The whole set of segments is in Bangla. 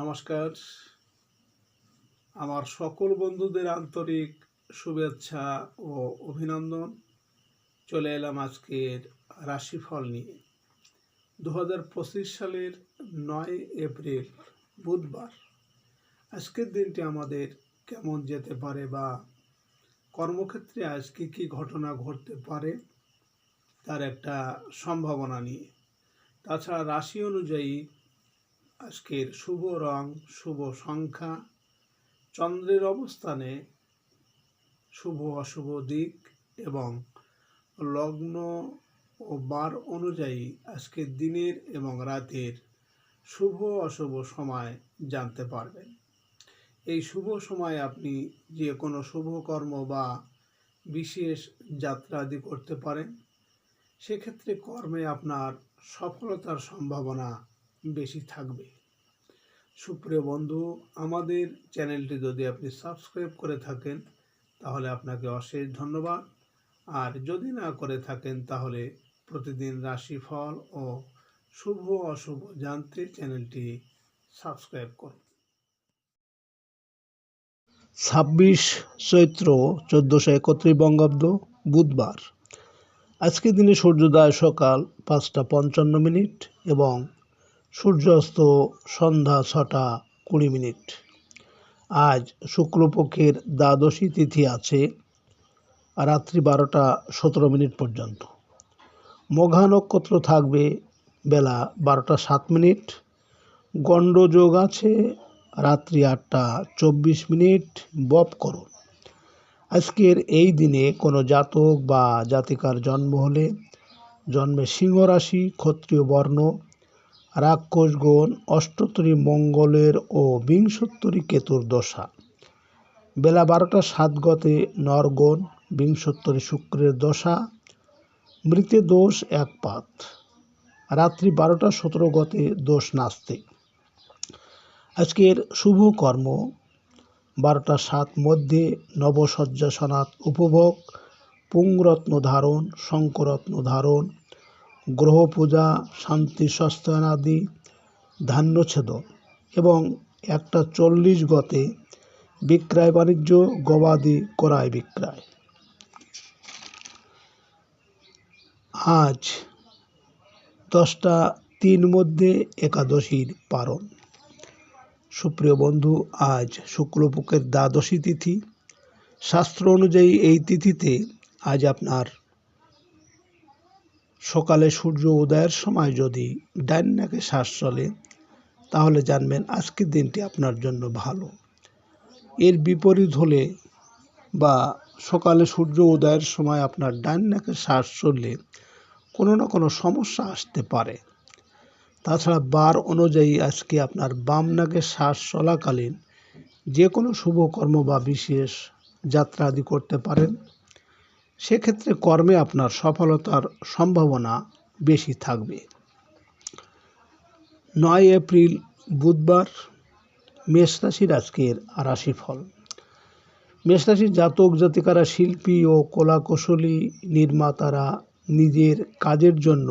নমস্কার। আমার সকল বন্ধুদের আন্তরিক শুভেচ্ছা ও অভিনন্দন। চলে এলাম আজকের রাশিফল নিয়ে। 2025 সালের 9 এপ্রিল বুধবার। আজকের দিনটি আমাদের কেমন যেতে পারে বা কর্মক্ষেত্রে আজকে কী ঘটনা ঘটতে পারে তার একটা সম্ভাবনা নিয়ে। তাছাড়া রাশি অনুযায়ী আজকের শুভ রং, শুভ সংখ্যা, চন্দ্রের অবস্থানে শুভ অশুভ দিক এবং লগ্ন ও বার অনুযায়ী আজকের দিনের এবং রাতের শুভ অশুভ সময় জানতে পারবেন। এই শুভ সময়ে আপনি যে কোনো শুভ কর্ম বা বিশেষ যাত্রা আদি করতে পারেন। সেক্ষেত্রে কর্মে আপনার সফলতার সম্ভাবনা বেশি থাকবে। সুপ্রিয় বন্ধু, আমাদের চ্যানেলটি যদি আপনি সাবস্ক্রাইব করে থাকেন তাহলে আপনাকে অশেষ ধন্যবাদ। আর যদি না করে থাকেন তাহলে প্রতিদিন রাশিফল ও শুভ অশুভ জানতে চ্যানেলটি সাবস্ক্রাইব করুন। 26 চৈত্র 1431 বঙ্গাব্দ বুধবার। আজকের দিনে সূর্যোদয় সকাল 5টা 55 এবং সূর্যাস্ত সন্ধ্যা 6টা 20। আজ শুক্লপক্ষের দ্বাদশী তিথি আছে রাত্রি 12টা 17 পর্যন্ত। মঘা নক্ষত্র থাকবে বেলা 12টা 7। গণ্ডযোগ আছে রাত্রি 8টা 24 বপকরণ। আজকের এই দিনে কোনো জাতক বা জাতিকার জন্ম হলে জন্মে সিংহ রাশি, ক্ষত্রিয় বর্ণ, রাক্ষস গণ, অষ্টোত্তরী মঙ্গলের ও বিংশোত্তরী কেতুর দশা। বেলা 12টা 7 গতে নরগণ, বিংশোত্তরী শুক্রের দশা, মৃতে দোষ 1 পাত। রাত্রি 12টা 17 গতে দোষ নাস্তিক। আজকের শুভ কর্ম 12টা 7 মধ্যে নবসজ্জা সনাত উপভোগ, পুংরত্ন ধারণ, শঙ্করত্ন ধারণ, গ্রহ পূজা, শান্তি সস্তায়নাদি, ধান্যচ্ছেদন এবং 1টা 40 গতে বিক্রয় বাণিজ্য, গবাদি ক্রয় বিক্রয়। আজ 10টা 3 মধ্যে একাদশীর পারণ। সুপ্রিয় বন্ধু, আজ শুক্লপক্ষের দ্বাদশী তিথি। শাস্ত্র অনুযায়ী এই তিথিতে আজ আপনার সকালে সূর্য উদয়ের সময় যদি ডান নাকে শ্বাস চলে তাহলে জানবেন আজকের দিনটি আপনার জন্য ভালো। এর বিপরীত হলে বা সকালে সূর্য উদয়ের সময় আপনার ডান নাকে শ্বাস চললে কোনো না কোনো সমস্যা আসতে পারে। তাছাড়া বার অনুযায়ী আজকে আপনার বাম নাকে শ্বাস চলাকালীন যে কোনো শুভকর্ম বা বিশেষ যাত্রা আদি করতে পারেন। সেক্ষেত্রে কর্মে আপনার সফলতার সম্ভাবনা বেশি থাকবে। 9 এপ্রিল বুধবার। মেষ রাশির আজকের রাশিফল। মেষ রাশির জাতক জাতিকারা শিল্পী ও কলাকুশলী নির্মাতারা নিজের কাজের জন্য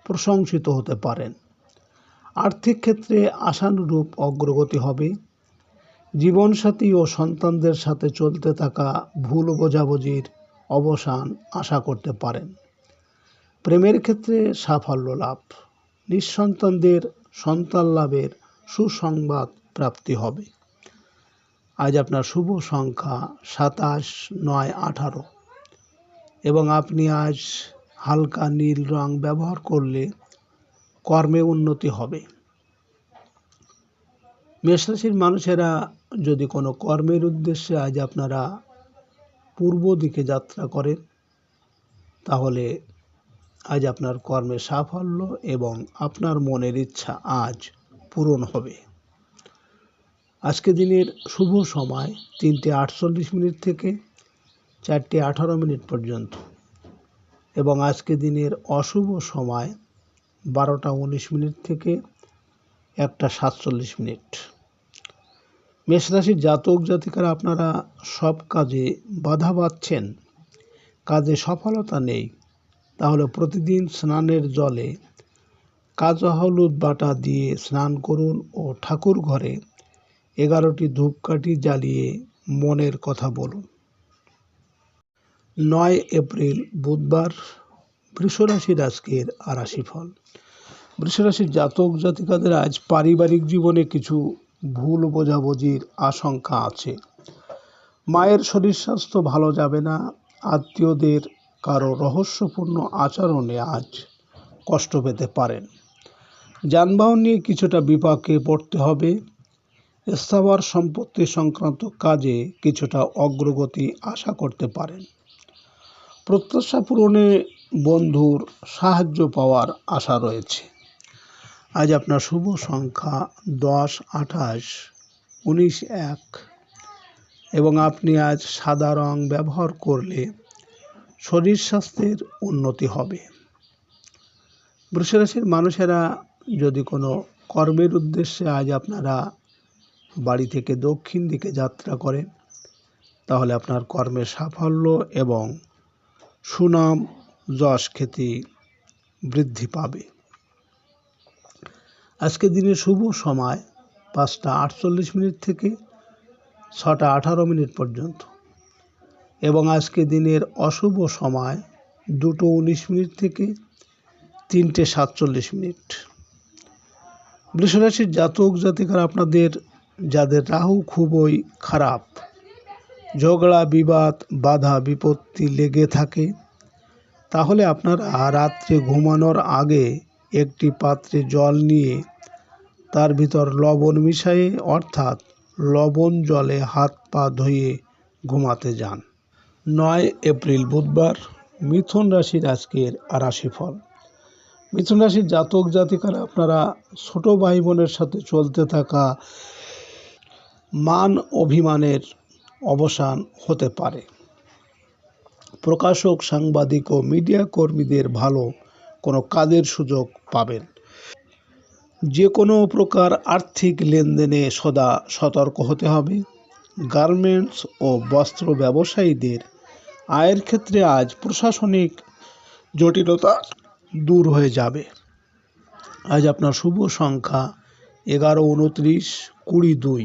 প্রশংসিত হতে পারেন। আর্থিক ক্ষেত্রে আশানুরূপ অগ্রগতি হবে। জীবনসাথী ও সন্তানদের সাথে চলতে থাকা ভুল বোঝাবুঝির অবসান আশা করতে পারেন। প্রেমের ক্ষেত্রে সাফল্য লাভ। নিঃসন্তানদের সন্তান লাভের সুসংবাদ প্রাপ্তি হবে। আজ আপনার শুভ সংখ্যা 27, 9, 18 এবং আপনি আজ হালকা নীল রং ব্যবহার করলে কর্মে উন্নতি হবে। মেষরাশির মানুষেরা যদি কোনো কর্মের উদ্দেশ্যে আজ আপনারা পূর্ব দিকে যাত্রা করেন তাহলে আজ আপনার কর্মে সাফল্য এবং আপনার মনের ইচ্ছা আজ পূরণ হবে। আজকে দিনের শুভ সময় 3টা 48 থেকে 4টা 18 পর্যন্ত এবং আজকে দিনের অশুভ সময় 12টা 19 থেকে 1টা 47। মেষরাশির জাতক জাতিকারা আপনারা সব কাজে বাধা পাচ্ছেন, কাজে সফলতা নেই, তাহলে প্রতিদিন স্নানের জলে কাঁচা হলুদ বাটা দিয়ে স্নান করুন ও ঠাকুর ঘরে 11টি ধূপকাঠি জ্বালিয়ে মনের কথা বলুন। 9 এপ্রিল বুধবার, বৃষরাশির আজকের রাশিফল। বৃষরাশির জাতক জাতিকাদের আজ পারিবারিক জীবনে কিছু ভুল বোঝাবুঝির আশঙ্কা আছে। মায়ের শরীর স্বাস্থ্য ভালো যাবে না। আত্মীয়দের কারো রহস্যপূর্ণ আচরণে আজ কষ্ট পেতে পারেন। যানবাহন নিয়ে কিছুটা বিপাকে পড়তে হবে। স্থাবর সম্পত্তি সংক্রান্ত কাজে কিছুটা অগ্রগতি আশা করতে পারেন। প্রত্যাশা পূরণে বন্ধুর সাহায্য পাওয়ার আশা রয়েছে। আজ আপনার শুভ সংখ্যা 10, 28, 19, 1 এবং আপনি আজ সাদা রং ব্যবহার করলে শরীর স্বাস্থ্যের উন্নতি হবে। বৃষরাশির মানুষেরা যদি কোনো কর্মের উদ্দেশ্যে আজ আপনারা বাড়ি থেকে দক্ষিণ দিকে যাত্রা করেন, তাহলে আপনার কর্মের সাফল্য এবং সুনাম যশ খ্যাতি বৃদ্ধি পাবে। আজকে দিনের শুভ সময় 5টা 48 মিনিট থেকে 6টা 18 মিনিট পর্যন্ত এবং আজকে দিনের অশুভ সময় 2টো 19 মিনিট থেকে 3টে 47 মিনিট। বৃষরাশির জাতক জাতিকারা আপনাদের যাদের রাহু খুবই খারাপ, ঝগড়া বিবাদ বাধা বিপত্তি লেগে থাকে, তাহলে আপনারা রাত্রে ঘুমানোর আগে একটি পাত্রে জল নিয়ে তার ভিতর লবণ মিশিয়ে অর্থাৎ লবণ জলে হাত পা ধুয়ে ঘুমাতে যান। 9 এপ্রিল বুধবার, মিথুন রাশির আজকের রাশিফল। মিথুন রাশির জাতক জাতিকারা আপনারা ছোট ভাই বোনের সাথে চলতে থাকা মান অভিমানের অবসান হতে পারে। প্রকাশক, সাংবাদিক ও মিডিয়া কর্মীদের ভালো কোনো কাজের সুযোগ পাবেন। যে কোনো প্রকার আর্থিক লেনদেনে সদা সতর্ক হতে হবে। গার্মেন্টস ও বস্ত্র ব্যবসায়ীদের আয়ের ক্ষেত্রে আজ প্রশাসনিক জটিলতা দূর হয়ে যাবে। আজ আপনার শুভ সংখ্যা 11, 29, 20, 2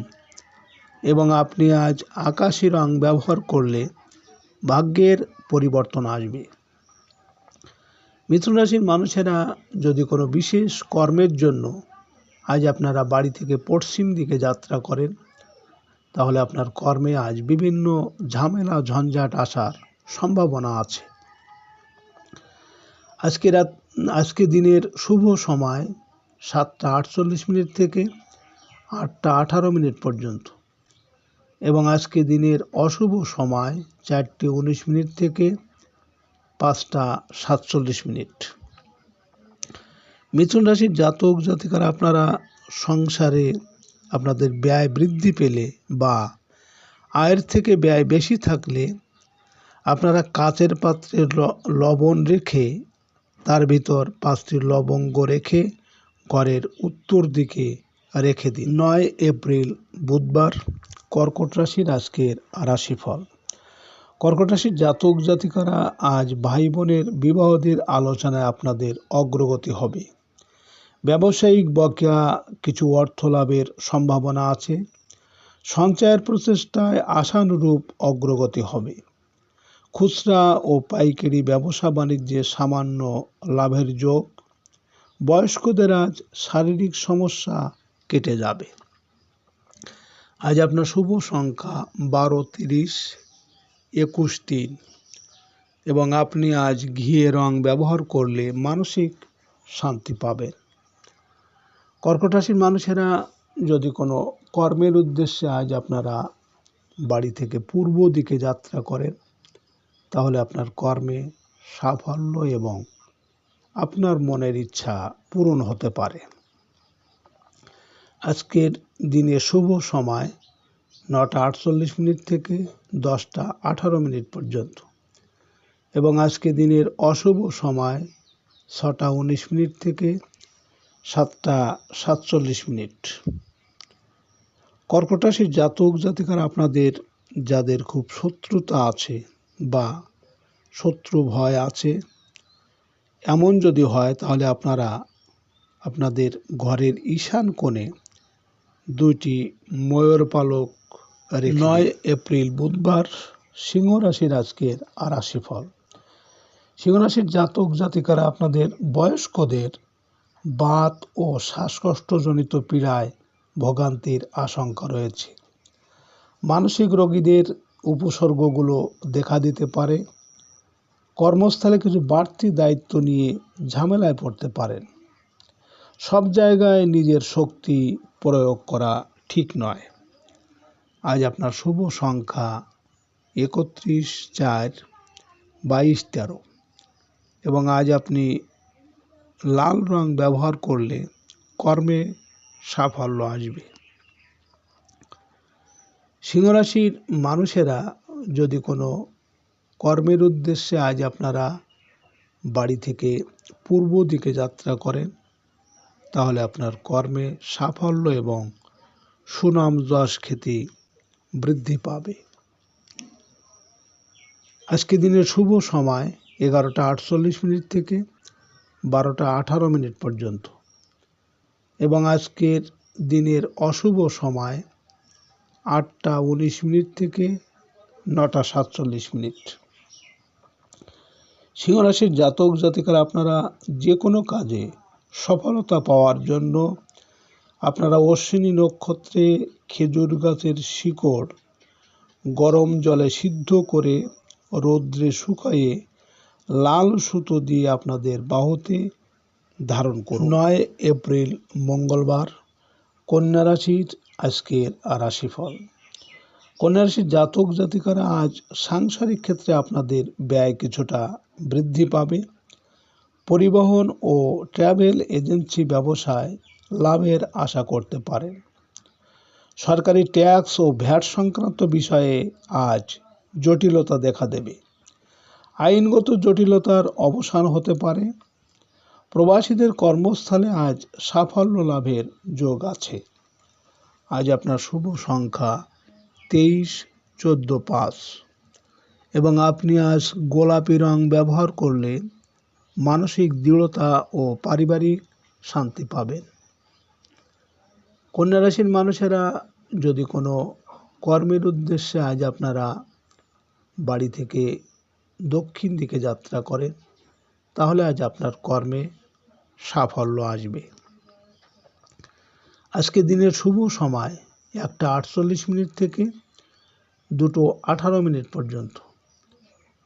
এবং আপনি আজ আকাশি রং ব্যবহার করলে ভাগ্যের পরিবর্তন আসবে। মিথুন রাশির মানুষেরা যদি কোনো বিশেষ কর্মের জন্য আজ আপনারা বাড়ি থেকে পশ্চিম দিকে যাত্রা করেন, তাহলে আপনার কর্মে আজ বিভিন্ন ঝামেলা ঝঞ্ঝাট আসার সম্ভাবনা আছে। আজকে দিনের শুভ সময় 7টা 48 মিনিট থেকে 8টা 18 মিনিট পর্যন্ত এবং আজকে দিনের অশুভ সময় 4টে 19 মিনিট থেকে 5টা 47 মিনিট। মিথুন রাশির জাতক জাতিকারা আপনারা সংসারে আপনাদের ব্যয় বৃদ্ধি পেলে বা আয়ের থেকে ব্যয় বেশি থাকলে আপনারা কাচের পাত্রে লবণ রেখে তার ভিতর 5টি লবঙ্গ রেখে ঘরের উত্তর দিকে রেখে দিন। 9 এপ্রিল বুধবার, কর্কট রাশির আজকের রাশিফল। কর্কট রাশির জাতক জাতিকারা আজ ভাই বোনের বিবাহদের আলোচনায় আপনাদের অগ্রগতি হবে। ব্যবসায়িক বকেয়া কিছু অর্থ লাভের সম্ভাবনা আছে। সঞ্চয়ের প্রচেষ্টায় আশানুরূপ অগ্রগতি হবে। খুচরা ও পাইকারি ব্যবসা বাণিজ্যে সামান্য লাভের যোগ। বয়স্কদের আজ শারীরিক সমস্যা কেটে যাবে। আজ আপনার শুভ সংখ্যা 12, 30, 21, 3 এবং আপনি আজ ঘিয়ে রং ব্যবহার করলে মানসিক শান্তি পাবেন। কর্কট রাশির মানুষেরা যদি কোনো কর্মের উদ্দেশ্যে আজ আপনারা বাড়ি থেকে পূর্ব দিকে যাত্রা করেন, তাহলে আপনার কর্মে সাফল্য এবং আপনার মনের ইচ্ছা পূরণ হতে পারে। আজকের দিনে শুভ সময় 9টা 48 মিনিট থেকে 10টা 18 মিনিট পর্যন্ত এবং আজকে দিনের অশুভ সময় 6টা 19 মিনিট থেকে 7টা 47 মিনিট। কর্কট রাশির জাতক জাতিকারা আপনাদের যাদের খুব শত্রুতা আছে বা শত্রু ভয় আছে, এমন যদি হয় তাহলে আপনারা আপনাদের ঘরের ঈশান কোণে দুইটি ময়ূর পালক রেখে 9 এপ্রিল বুধবার সিংহ রাশির আজকের রাশিফল। সিংহ রাশির জাতক জাতিকারা আপনাদের বয়স্কদের বাত ও শ্বাসকষ্টজনিত পীড়ায় ভোগান্তির আশঙ্কা রয়েছে। মানসিক রোগীদের উপসর্গগুলো দেখা দিতে পারে। কর্মস্থলে কিছু বাড়তি দায়িত্ব নিয়ে ঝামেলায় পড়তে পারেন। সব জায়গায় নিজের শক্তি প্রয়োগ করা ঠিক নয়। আজ আপনার শুভ সংখ্যা 31, 4, 22, 13 এবং আজ আপনি লাল রং ব্যবহার করলে কর্মে সাফল্য আসবে। সিংহ রাশির মানুষেরা যদি কোনো কর্মের উদ্দেশ্যে আজ আপনারা বাড়ি থেকে পূর্ব দিকে যাত্রা করেন, তাহলে আপনার কর্মে সাফল্য এবং সুনাম যশ খ্যাতি বৃদ্ধি পাবে। আজকে দিনের শুভ সময় 11:48 থেকে 12:18 পর্যন্ত এবং আজকের দিনের অশুভ সময় 8:19 থেকে 9:47। সিংহ রাশির জাতক জাতিকারা আপনারা যে কোনো কাজে সফলতা পাওয়ার জন্য আপনারা অশ্বিনী নক্ষত্রে খেজুর গাছের শিকড় গরম জলে সিদ্ধ করে রৌদ্রে শুকায়ে লাল সুতো দিয়ে আপনাদের বাহুতে ধারণ করুন। 9 এপ্রিল মঙ্গলবার কন্যা রাশির আজকের রাশিফল। কন্যা রাশির জাতক জাতিকারা আজ সাংসারিক ক্ষেত্রে আপনাদের ব্যয় কিছুটা বৃদ্ধি পাবে। পরিবহন ও ট্রাভেল এজেন্সি ব্যবসায় লাভের আশা করতে পারেন। সরকারি ট্যাক্স ও ভ্যাট সংক্রান্ত বিষয়ে আজ জটিলতা দেখা দেবে। আইনগত জটিলতার অবসান হতে পারে। প্রবাসীদের কর্মস্থলে আজ সাফল্য লাভের যোগ আছে। আজ আপনার শুভ সংখ্যা 23, 14, 5 এবং আপনি আজ গোলাপি রং ব্যবহার করলে মানসিক দৃঢ়তা ও পারিবারিক শান্তি পাবেন। কন্যা রাশির মানুষেরা যদি কোনো কর্মের উদ্দেশ্যে আজ আপনারা বাড়ি থেকে দক্ষিণ দিকে যাত্রা করেন, তাহলে আজ আপনার কর্মে সাফল্য আসবে। আজকে দিনের শুভ সময় 1:48 থেকে 2:18 পর্যন্ত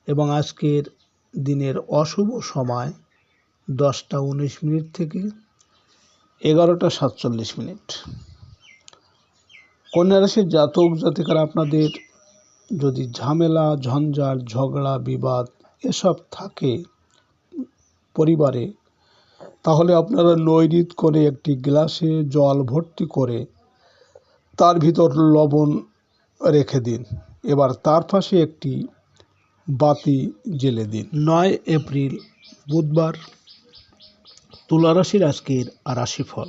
এবং আজকের দিনের অশুভ সময় 10:19 থেকে 11:47। কন্যা রাশির জাতক জাতিকারা আপনাদের যদি ঝামেলা ঝঞ্ঝাট ঝগড়া বিবাদ এসব থাকে পরিবারে, তাহলে আপনারা নৈরিত করে একটি গ্লাসে জল ভর্তি করে তার ভিতর লবণ রেখে দিন। এবার তার পাশে একটি বাতি জ্বেলে দিন। 9 এপ্রিল বুধবার তুলা রাশির আজকের রাশিফল।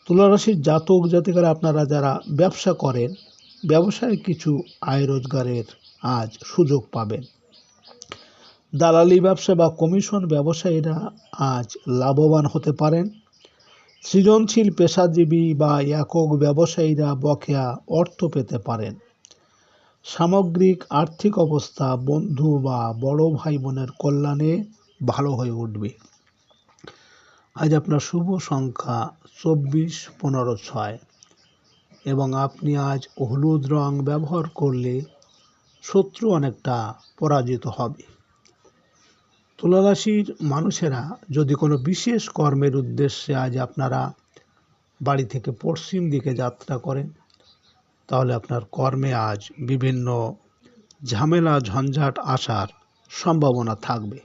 তুলা রাশির জাতক জাতিকারা আপনারা যারা ব্যবসা করেন, ব্যবসায় কিছু আয় রোজগারের আজ সুযোগ পাবেন। দালালি ব্যবসা বা কমিশন ব্যবসায়ীরা আজ লাভবান হতে পারেন। সৃজনশীল পেশাজীবী বা একক ব্যবসায়ীরা বকেয়া অর্থ পেতে পারেন। সামগ্রিক আর্থিক অবস্থা বন্ধু বা বড় ভাই বোনের কল্যাণে ভালো হয়ে উঠবে। আজ আপনার শুভ সংখ্যা 24, 15, 6 এবং আপনি আজ হলুদ রং ব্যবহার করলে শত্রু অনেকটা পরাজিত হবে। তুলা রাশির মানুষেরা যদি কোনো বিশেষ কর্মের উদ্দেশ্যে আজ আপনারা বাড়ি থেকে পশ্চিম দিকে যাত্রা করেন, তাহলে আপনার কর্মে আজ বিভিন্ন ঝামেলা ঝঞ্ঝাট আসার সম্ভাবনা থাকবে।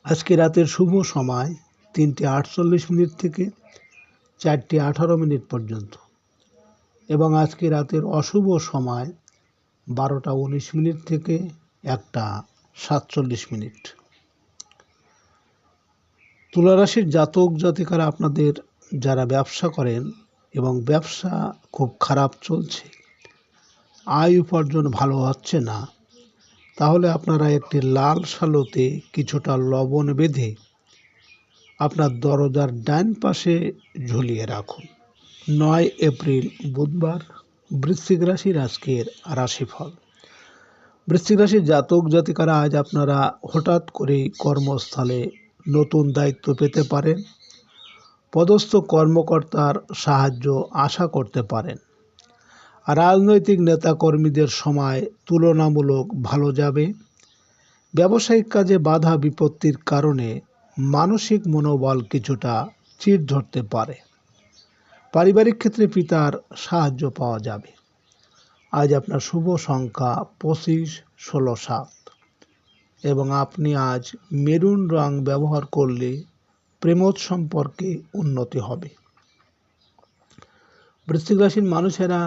আজকে রাতের শুভ সময় 3:48 থেকে 4:18 পর্যন্ত এবং আজকে রাতের অশুভ সময় 12:19 থেকে 1:47। তুলা রাশির জাতক জাতিকারা আপনাদের যারা ব্যবসা করেন এবং ব্যবসা খুব খারাপ চলছে, আয় উপার্জন ভালো হচ্ছে না, তাহলে আপনারা একটি লাল শালোতে কিছুটা লবণ বেঁধে আপনার দরজার ডান পাশে ঝুলিয়ে রাখুন। 9 এপ্রিল বুধবার, বৃশ্চিক রাশির আজকের রাশিফল। বৃশ্চিক রাশির জাতক জাতিকারা আজ আপনারা হঠাৎ করেই কর্মস্থলে নতুন দায়িত্ব পেতে পারেন। পদস্থ কর্মকর্তার সাহায্য আশা করতে পারেন। রাজনৈতিক নেতাকর্মীদের সময় তুলনামূলক ভালো যাবে। ব্যবসায়িক কাজে বাধা বিপত্তির কারণে মানসিক মনোবল কিছুটা চিড় ধরতে পারে। পারিবারিক ক্ষেত্রে পিতার সাহায্য পাওয়া যাবে। আজ আপনার শুভ সংখ্যা 25, 16, 7 এবং আপনি আজ মেরুন রং ব্যবহার করলে প্রেমোদ সম্পর্কে উন্নতি হবে। বৃশ্চিক রাশির মানুষেরা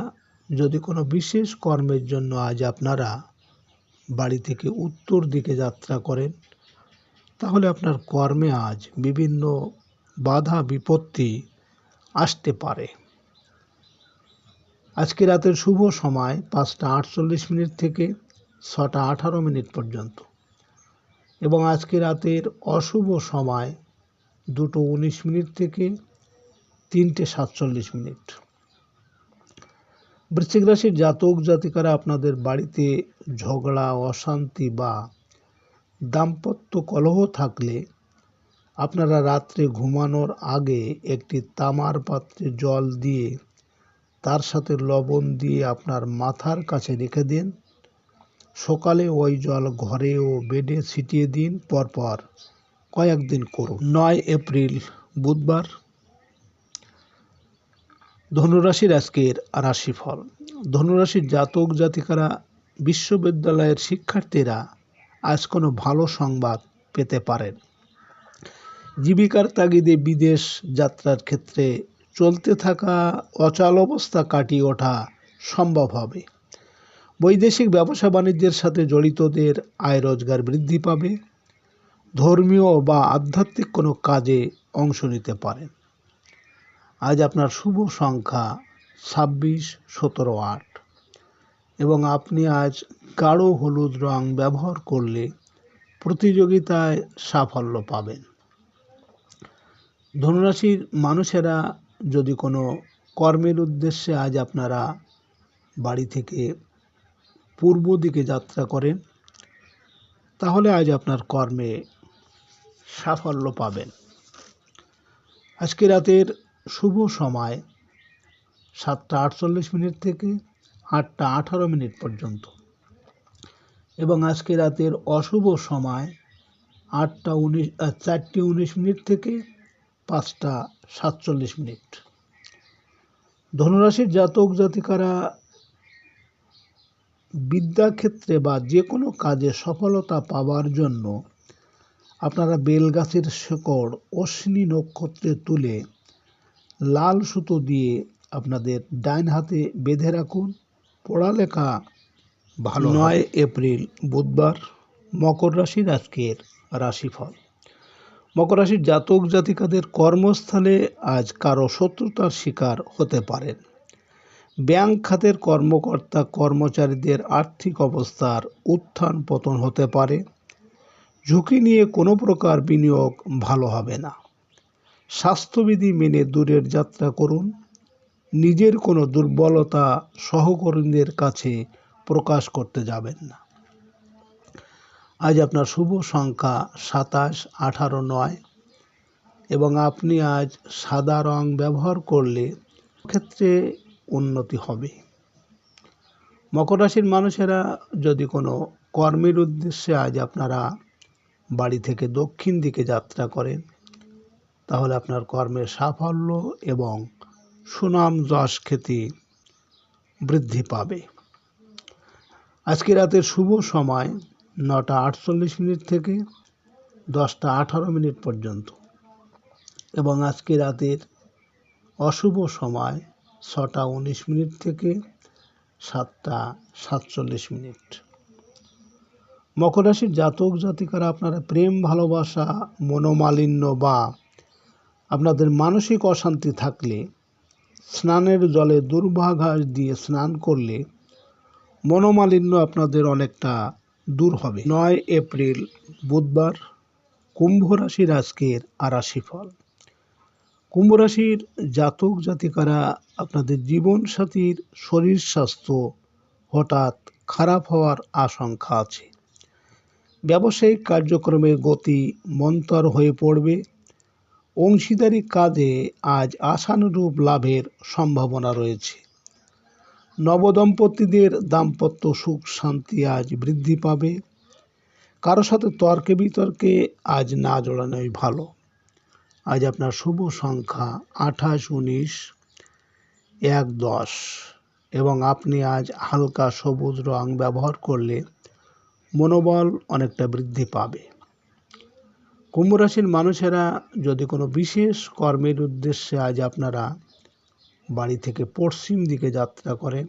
যদি কোনো বিশেষ কর্মের জন্য আজ আপনারা বাড়ি থেকে উত্তর দিকে যাত্রা করেন, তাহলে আপনার কর্মে আজ বিভিন্ন বাধা বিপত্তি আসতে পারে। আজকে রাতের শুভ সময় 5টা 48 মিনিট থেকে 6টা 18 মিনিট পর্যন্ত এবং আজকে রাতের অশুভ সময় 2টো 19 মিনিট থেকে 3টে 47 মিনিট। বৃশ্চিক রাশির জাতক জাতিকারা আপনাদের বাড়িতে ঝগড়া, অশান্তি বা দাম্পত্য কলহ থাকলে আপনারা রাত্রে ঘুমানোর আগে একটি তামার পাত্রে জল দিয়ে তার সাথে লবণ দিয়ে আপনার মাথার কাছে রেখে দিন। সকালে ওই জল ঘরে ও বেডে ছিটিয়ে দিন। পরপর কয়েকদিন করুন। 9 এপ্রিল বুধবার, ধনুরাশির আজকের রাশিফল। ধনুরাশির জাতক জাতিকারা বিশ্ববিদ্যালয়ের শিক্ষার্থীরা আজ কোনো ভালো সংবাদ পেতে পারেন। জীবিকার তাগিদে বিদেশ যাত্রার ক্ষেত্রে চলতে থাকা অচল অবস্থা কাটিয়ে ওঠা সম্ভব হবে। বৈদেশিক ব্যবসা বাণিজ্যের সাথে জড়িতদের আয় রোজগার বৃদ্ধি পাবে। ধর্মীয় বা আধ্যাত্মিক কোনো কাজে অংশ নিতে পারেন। আজ আপনার শুভ সংখ্যা 26, 17, 8 এবং আপনি আজ গাঢ় হলুদ রং ব্যবহার করলে প্রতিযোগিতায় সাফল্য পাবেন। ধনুরাশির মানুষেরা যদি কোনো কর্মের উদ্দেশ্যে আজ আপনারা বাড়ি থেকে পূর্ব দিকে যাত্রা করেন, তাহলে আজ আপনার কর্মে সাফল্য পাবেন। আজকে রাতের শুভ সময় 7টা 48 মিনিট থেকে 8টা 18 মিনিট পর্যন্ত এবং আজকে রাতের অশুভ সময় 4টে 19 মিনিট থেকে 5টা 47 মিনিট। ধনুরাশির জাতক জাতিকারা বিদ্যাক্ষেত্রে বা যে কোনো কাজে সফলতা পাওয়ার জন্য আপনারা বেলগাছের শেকড় অশ্বিনী নক্ষত্রে তুলে লাল সুতো দিয়ে আপনাদের ডাইন হাতে বেঁধে রাখুন। পড়ালেখা ভালো। 9 এপ্রিল বুধবার, মকর রাশির আজকের রাশিফল। মকর রাশির জাতক জাতিকাদের কর্মস্থলে আজ কারো শত্রুতার শিকার হতে পারেন। ব্যাংক খাতের কর্মকর্তা কর্মচারীদের আর্থিক অবস্থার উত্থান পতন হতে পারে। ঝুঁকি নিয়ে কোনো প্রকার বিনিয়োগ ভালো হবে না। স্বাস্থ্যবিধি মেনে দূরের যাত্রা করুন। নিজের কোনো দুর্বলতা সহকর্মীদের কাছে প্রকাশ করতে যাবেন না। আজ আপনার শুভ সংখ্যা 27, 18, 9 এবং আপনি আজ সাদা রং ব্যবহার করলে ক্ষেত্রে উন্নতি হবে। মকর রাশির মানুষেরা যদি কোনো কর্মের উদ্দেশ্যে আজ আপনারা বাড়ি থেকে দক্ষিণ দিকে যাত্রা করেন, তাহলে আপনার কর্মের সাফল্য এবং সুনাম যশ খ্যাতি বৃদ্ধি পাবে। আজকে রাতের শুভ সময় 9টা 48 মিনিট থেকে 10টা 18 মিনিট পর্যন্ত এবং আজকে রাতের অশুভ সময় 6টা 19 মিনিট থেকে 7টা 47 মিনিট। মকর রাশির জাতক জাতিকারা আপনারা প্রেম, ভালোবাসা, মনোমালিন্য বা আপনাদের মানসিক অশান্তি থাকলে স্নানের জলে দুর্বা ঘাস দিয়ে স্নান করলে মনোমালিন্য আপনাদের অনেকটা দূর হবে। 9 এপ্রিল বুধবার, কুম্ভ রাশির আজকের রাশিফল। কুম্ভ রাশির জাতক জাতিকারা আপনাদের জীবনসাথীর শরীর স্বাস্থ্য হঠাৎ খারাপ হওয়ার আশঙ্কা আছে। ব্যবসায়িক কার্যক্রমের গতি মন্থর হয়ে পড়বে। অংশীদারি কাজে আজ আশানুরূপ লাভের সম্ভাবনা রয়েছে। নবদম্পতিদের দাম্পত্য সুখ শান্তি আজ বৃদ্ধি পাবে। কারো সাথে তর্কে বিতর্কে আজ না জড়ানোই ভালো। আজ আপনার শুভ সংখ্যা 28, 19, 1, 10 এবং আপনি আজ হালকা সবুজ রং ব্যবহার করলে মনোবল অনেকটা বৃদ্ধি পাবে। কুম্ভ রাশির মানুষেরা যদি কোনো বিশেষ কর্মের উদ্দেশ্যে আজ আপনারা বাড়ি থেকে পশ্চিম দিকে যাত্রা করেন,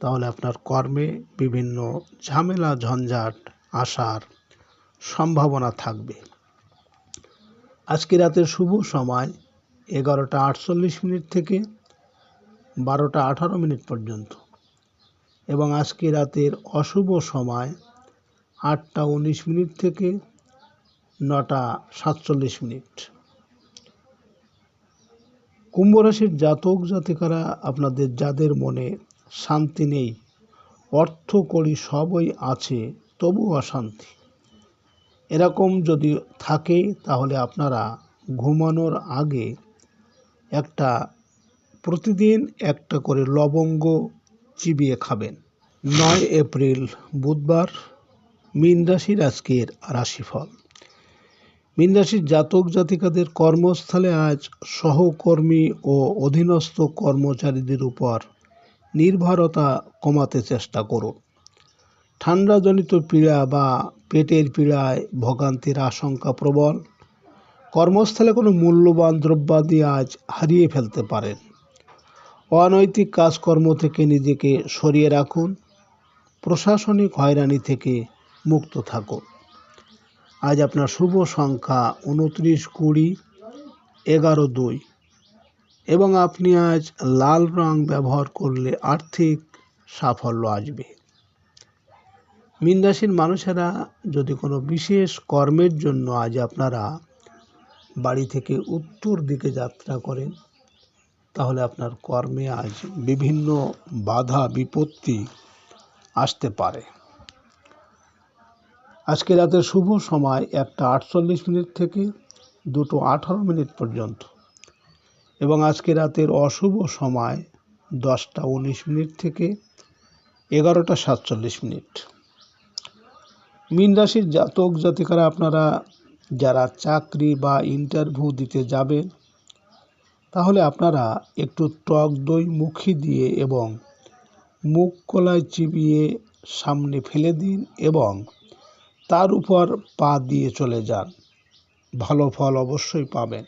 তাহলে আপনার কর্মে বিভিন্ন ঝামেলা ঝঞ্ঝাট আসার সম্ভাবনা থাকবে। আজকে রাতের শুভ সময় 11:48 থেকে 12:18 পর্যন্ত এবং আজকে রাতের অশুভ সময় 8:19 থেকে 9:47। কুম্ভ রাশির জাতক জাতিকারা আপনাদের যাদের মনে শান্তি নেই, অর্থ কড়ি সবই আছে তবু অশান্তি, এরকম যদি থাকে তাহলে আপনারা ঘুমানোর আগে প্রতিদিন একটা করে লবঙ্গ চিবিয়ে খাবেন। 9 এপ্রিল বুধবার, মীন রাশির আজকের রাশিফল। মীন রাশির জাতক জাতিকাদের কর্মস্থলে আজ সহকর্মী ও অধীনস্থ কর্মচারীদের উপর নির্ভরতা কমাতে চেষ্টা করুন। ঠান্ডাজনিত পীড়া বা পেটের পীড়ায় ভোগান্তির আশঙ্কা প্রবল। কর্মস্থলে কোনো মূল্যবান দ্রব্যাদি আজ হারিয়ে ফেলতে পারেন। অনৈতিক কাজকর্ম থেকে নিজেকে সরিয়ে রাখুন। প্রশাসনিক হয়রানি থেকে মুক্ত থাকুন। আজ আপনার শুভ সংখ্যা 29, 20, 11, 2 এবং আপনি আজ লাল রং ব্যবহার করলে আর্থিক সাফল্য আসবে। মীন রাশির মানুষেরা যদি কোনো বিশেষ কর্মের জন্য আজ আপনারা বাড়ি থেকে উত্তর দিকে যাত্রা করেন, তাহলে আপনার কর্মে আজ বিভিন্ন বাধা বিপত্তি আসতে পারে। আজকে রাতের শুভ সময় 1:48 থেকে 2:18 পর্যন্ত এবং আজকে রাতের অশুভ সময় 10:19 থেকে 11:47। মীন রাশির জাতক জাতিকারা আপনারা যারা চাকরি বা ইন্টারভিউ দিতে যাবেন, তাহলে আপনারা একটু টক দই মুখে দিয়ে এবং মুখ কলায় চিবিয়ে সামনে ফেলে দিন এবং তার উপর পা দিয়ে চলে যান। ভালো ফল অবশ্যই পাবেন।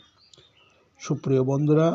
সুপ্রিয় বন্ধুরা,